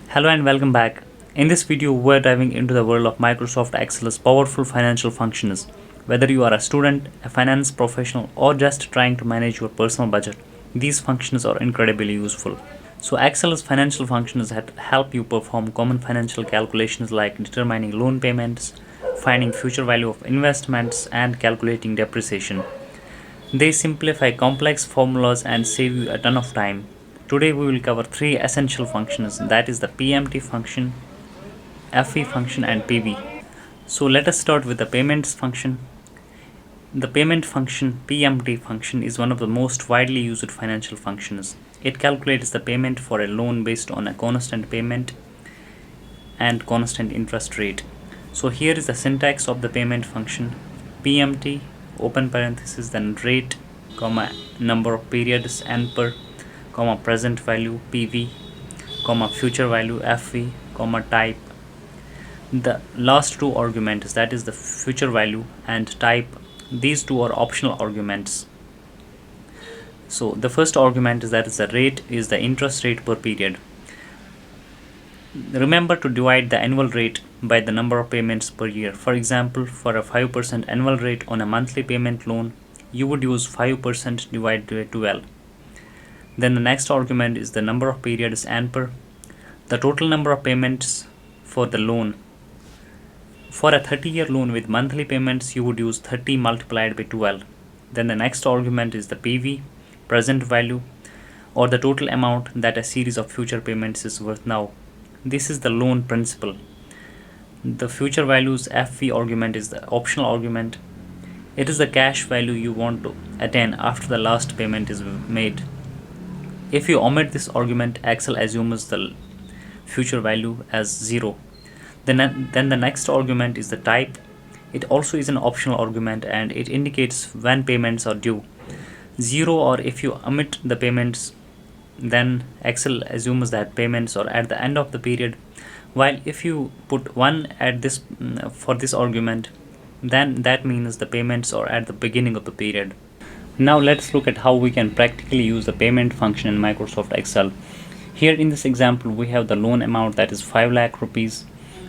Hello and welcome back. In this video, we're diving into the world of Microsoft Excel's powerful financial functions. Whether you are a student, a finance professional, or just trying to manage your personal budget, these functions are incredibly useful. So, Excel's financial functions help you perform common financial calculations like determining loan payments, finding future value of investments, and calculating depreciation. They simplify complex formulas and save you a ton of time. Today we will cover three essential functions, that is the PMT function, FE function and PV. So let us start with the payments function. The payment function PMT function is one of the most widely used financial functions. It calculates the payment for a loan based on a constant payment and constant interest rate. So here is the syntax of the payment function. PMT open parenthesis then rate comma number of periods n per comma present value PV comma future value FV comma type. The last two arguments, that is the future value and type, these two are optional arguments. So the first argument is that is the rate is the interest rate per period. Remember to divide the annual rate by the number of payments per year. For example, for a 5% annual rate on a monthly payment loan, you would use 5% divided by 12. Then the next argument is the number of periods n per, the total number of payments for the loan. For a 30-year loan with monthly payments, you would use 30 multiplied by 12. Then the next argument is the PV, present value, or the total amount that a series of future payments is worth now. This is the loan principal. The future values FV argument is the optional argument. It is the cash value you want to attain after the last payment is made. If you omit this argument, Excel assumes the future value as 0. Then the next argument is the type. It also is an optional argument and it indicates when payments are due. 0, or if you omit the payments, then Excel assumes that payments are at the end of the period, while if you put 1 at this for this argument, then that means the payments are at the beginning of the period. Now let's look at how we can practically use the payment function in Microsoft Excel. Here in this example we have the loan amount, that is 5 lakh rupees.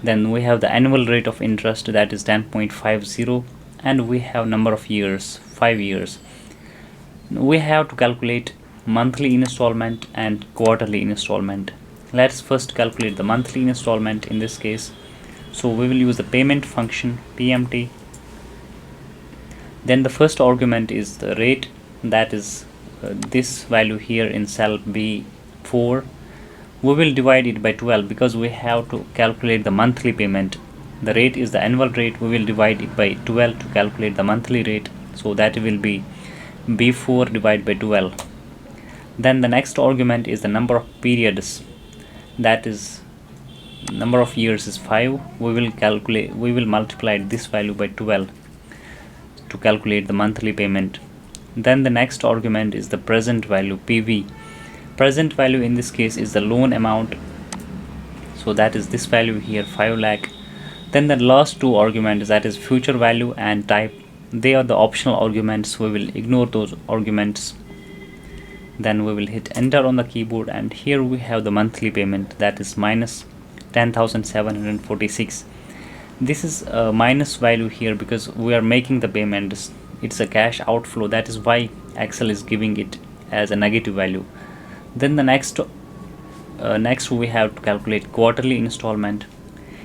Then we have the annual rate of interest, that is 10.50, and we have number of years, 5 years. We have to calculate monthly installment and quarterly installment. Let's first calculate the monthly installment in this case. So we will use the payment function PMT. Then the first argument is the rate, that is this value here in cell B4. We will divide it by 12 because we have to calculate the monthly payment. The rate is the annual rate. We will divide it by 12 to calculate the monthly rate. So that will be B4 divided by 12. Then the next argument is the number of periods, that is number of years is 5. We will multiply this value by 12 to calculate the monthly payment. Then the next argument is the present value PV. Present value in this case is the loan amount, so that is this value here, 5 lakh. Then the last two arguments, that is future value and type, they are the optional arguments. We will ignore those arguments. Then we will hit enter on the keyboard, and here we have the monthly payment, that is minus 10,746. This is a minus value here because we are making the payment. It's a cash outflow, that is why Excel is giving it as a negative value. Then the next we have to calculate quarterly installment.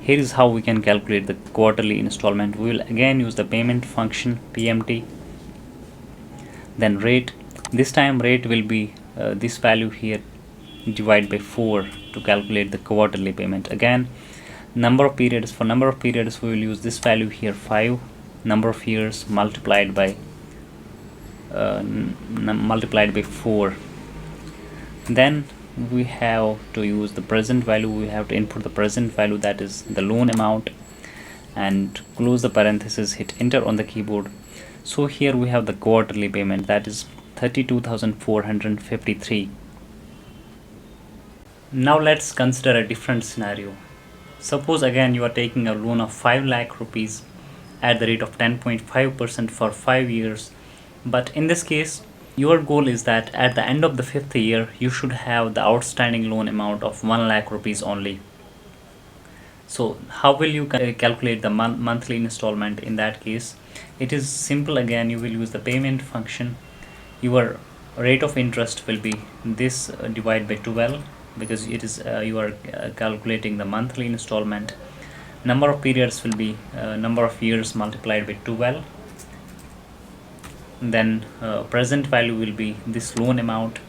Here is how we can calculate the quarterly installment. We will again use the payment function PMT, then rate. This time rate will be this value here divided by 4 to calculate the quarterly payment. Again, number of periods, for number of periods we will use this value here, 5. Number of years multiplied by 4. Then we have to use the present value. We have to input the present value, that is the loan amount, and close the parenthesis, hit enter on the keyboard. So here we have the quarterly payment, that is 32,453. Now let's consider a different scenario. Suppose again you are taking a loan of 5 lakh rupees at the rate of 10.5% for 5 years, but in this case Your goal is that at the end of the 5th year, you should have the outstanding loan amount of 1 lakh rupees only. So how will you calculate the monthly installment in that case? It is simple again. You will use the payment function. Your rate of interest will be this divided by 12, because it is you are calculating the monthly installment. Number of periods will be number of years multiplied by 12. Then present value will be this loan amount,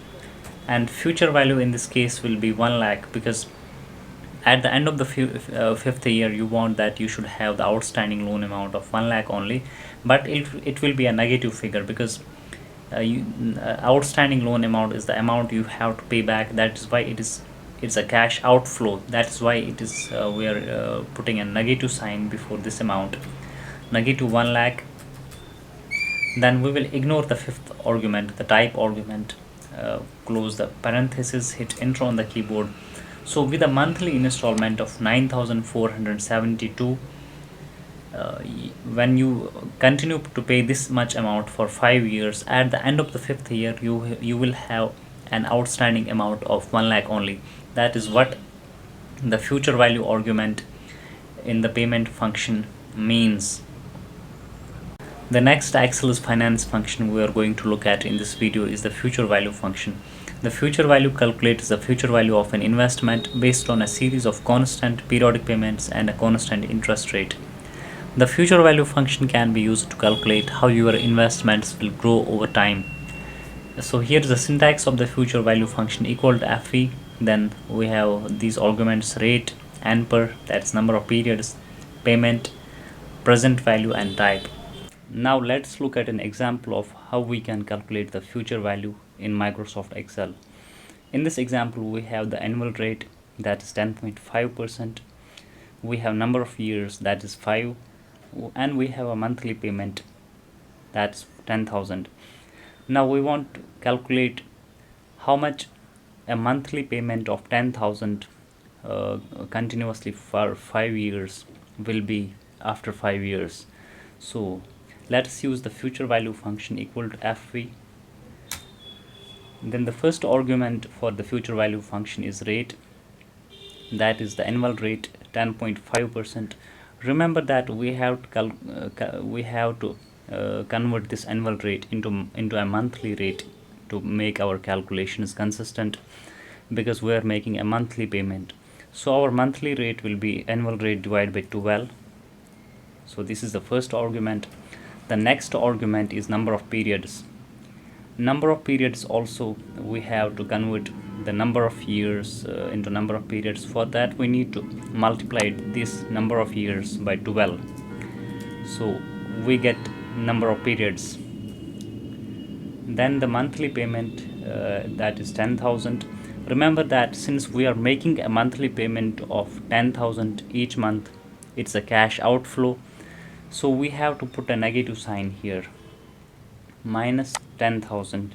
and future value in this case will be 1 lakh, because at the end of the 5th year you want that you should have the outstanding loan amount of 1 lakh only. But it will be a negative figure, because outstanding loan amount is the amount you have to pay back. That is why it's a cash outflow. That's why it is we are putting a negative sign before this amount, negative 1 lakh. Then we will ignore the 5th argument, the type argument, close the parenthesis, hit enter on the keyboard. So with a monthly installment of 9,472, when you continue to pay this much amount for 5 years, at the end of the 5th year you will have an outstanding amount of 1 lakh only. That is what the future value argument in the payment function means. The next Excel's finance function we are going to look at in this video is the future value function. The future value calculates the future value of an investment based on a series of constant periodic payments and a constant interest rate. The future value function can be used to calculate how your investments will grow over time. So here is the syntax of the future value function: equal to FV. Then we have these arguments: rate, NPER, that's number of periods, payment, present value, and type. Now let's look at an example of how we can calculate the future value in Microsoft Excel. In this example, we have the annual rate, that is 10.5%. We have number of years, that is 5, and we have a monthly payment, that's 10,000. Now we want to calculate how much a monthly payment of 10,000 continuously for 5 years will be after 5 years. So let's use the future value function equal to FV. Then the first argument for the future value function is rate, that is the annual rate 10.5%. Remember that we have to convert this annual rate into a monthly rate to make our calculations consistent, because we are making a monthly payment. So our monthly rate will be annual rate divided by 12. So this is the first argument. The next argument is number of periods. Number of periods also we have to convert the number of years into number of periods. For that we need to multiply this number of years by 12. So we get number of periods. Then the monthly payment, that is 10,000. Remember that since we are making a monthly payment of 10,000 each month, it's a cash outflow. So we have to put a negative sign here, minus 10,000.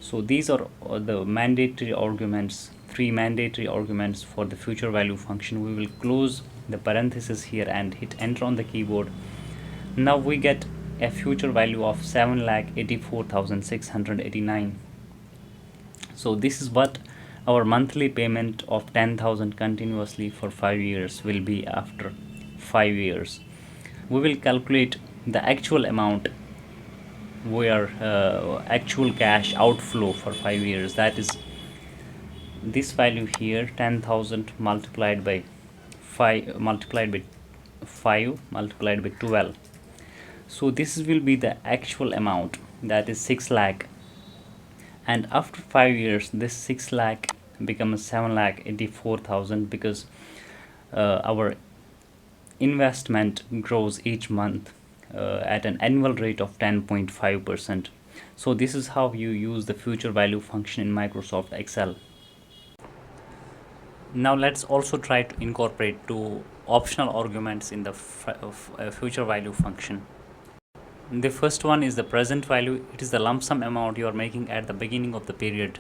So these are the mandatory arguments, 3 mandatory arguments for the future value function. We will close the parenthesis here and hit enter on the keyboard. Now we get a future value of 7,84,689. So this is what our monthly payment of 10,000 continuously for 5 years will be after 5 years. We will calculate the actual amount where actual cash outflow for 5 years, that is this value here, 10,000 multiplied by 5 multiplied by 12. So this will be the actual amount, that is 6 lakh, and after 5 years this 6 lakh becomes 7,84,000, because our investment grows each month at an annual rate of 10.5%. So this is how you use the future value function in Microsoft Excel. Now let's also try to incorporate 2 optional arguments in the future value function. The first one is the present value. It is the lump sum amount you are making at the beginning of the period.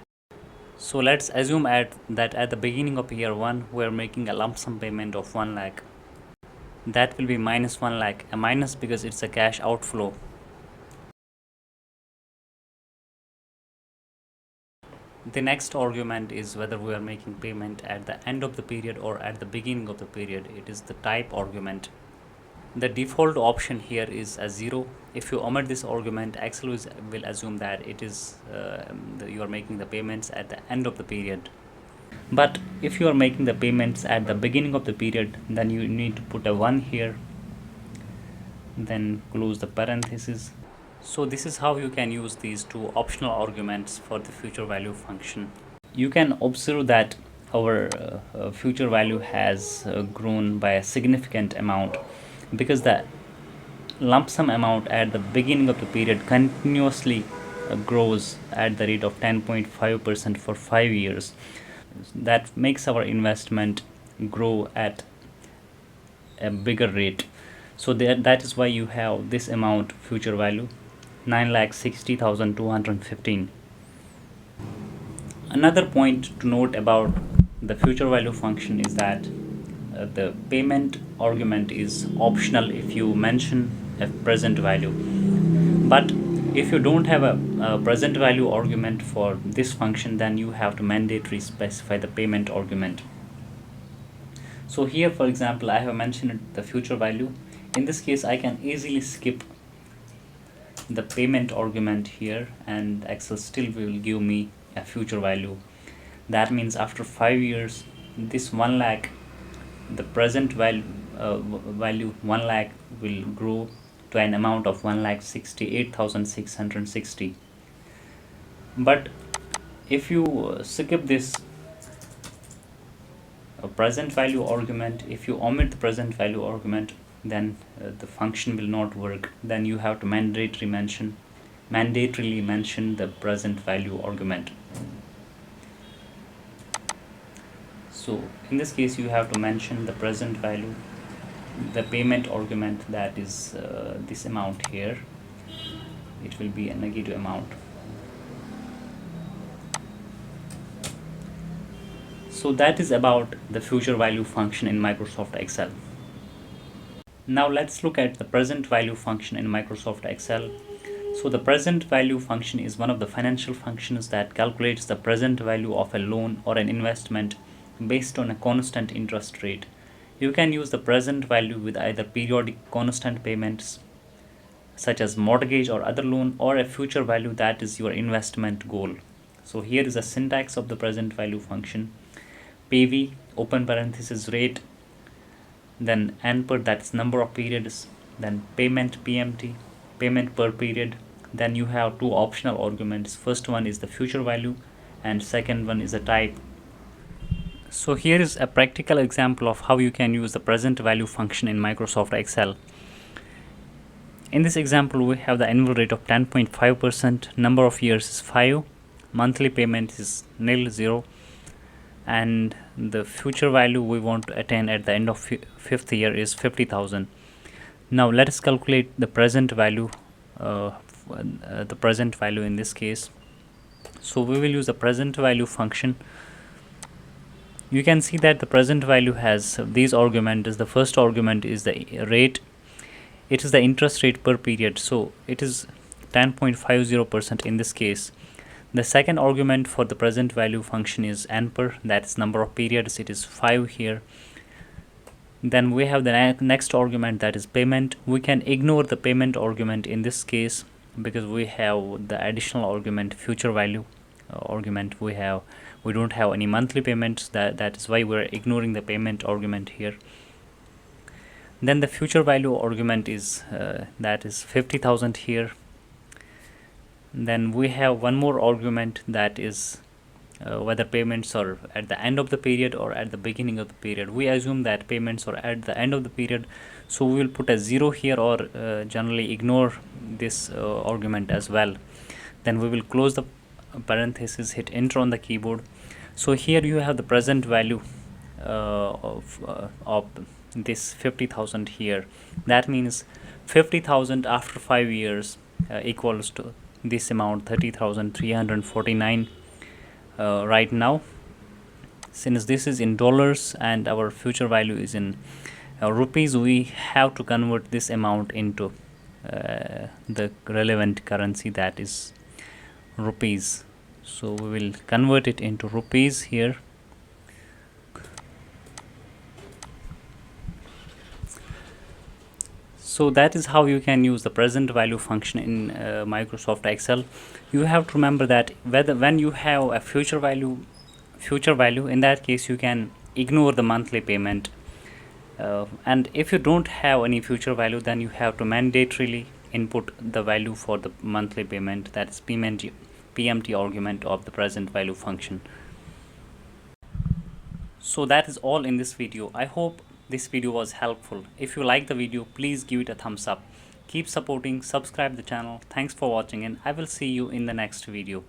So let's assume that at the beginning of year 1 we are making a lump sum payment of 1 lakh. That will be minus 1 lakh, a minus because it's a cash outflow. The next argument is whether we are making payment at the end of the period or at the beginning of the period. It is the type argument. The default option here is a 0. If you omit this argument, Excel will assume that it is you are making the payments at the end of the period. But if you are making the payments at the beginning of the period, then you need to put a 1 here, then close the parenthesis. So this is how you can use these two optional arguments for the future value function. You can observe that our future value has grown by a significant amount because the lump sum amount at the beginning of the period continuously grows at the rate of 10.5% for 5 years. That makes our investment grow at a bigger rate. So that is why you have this amount future value 9,60,215. Another point to note about the future value function is that the payment argument is optional if you mention a present value. But if you don't have a present value argument for this function, then you have to mandatorily specify the payment argument. So here, for example, I have mentioned the future value. In this case, I can easily skip the payment argument here, and Excel still will give me a future value. That means after 5 years, this 1 lakh, the present value 1 lakh will grow to an amount of 1,68,660. But if you skip this present value argument, if you omit the present value argument, then the function will not work. Then you have to mandatorily mention the present value argument. So in this case, you have to mention the present value, the payment argument, that is this amount here. It will be a negative amount. So that is about the future value function in Microsoft Excel. Now let's look at the present value function in Microsoft Excel. So the present value function is one of the financial functions that calculates the present value of a loan or an investment based on a constant interest rate. You can use the present value with either periodic constant payments such as mortgage or other loan, or a future value that is your investment goal. So here is a syntax of the present value function. PV, open parenthesis, rate, then N per, that's number of periods, then payment, PMT, payment per period. Then you have two optional arguments. First one is the future value and second one is a type. So here is a practical example of how you can use the present value function in Microsoft Excel. In this example, we have the annual rate of 10.5%, number of years is 5, monthly payment is nil, 0, and the future value we want to attain at the end of fifth year is 50,000. Now let us calculate the present value in this case. So we will use the present value function. You can see that the present value has these arguments. The first argument is the rate. It is the interest rate per period, so it is 10.50% in this case. The second argument for the present value function is N per, that is number of periods, it is 5 here. Then we have the next argument, that is payment. We can ignore the payment argument in this case because we have the additional argument future value argument. We don't have any monthly payments, that is why we're ignoring the payment argument here. Then the future value argument is that is 50,000 here. Then we have one more argument, that is whether payments are at the end of the period or at the beginning of the period. We assume that payments are at the end of the period, so we will put a 0 here, or generally ignore this argument as well. Then we will close the parenthesis, hit enter on the keyboard. So here you have the present value of this 50,000 here. That means 50,000 after 5 years equals to this amount, 30,349 right now. Since this is in dollars and our future value is in rupees, we have to convert this amount into the relevant currency, that is rupees. So we will convert it into rupees here. So that is how you can use the present value function in Microsoft Excel. You have to remember that when you have a future value, in that case you can ignore the monthly payment, and if you don't have any future value, then you have to mandatorily input the value for the monthly payment, that is PMT argument of the present value function. So that is all in this video. I hope this video was helpful. If you like the video, please give it a thumbs up. Keep supporting, subscribe the channel. Thanks for watching, and I will see you in the next video.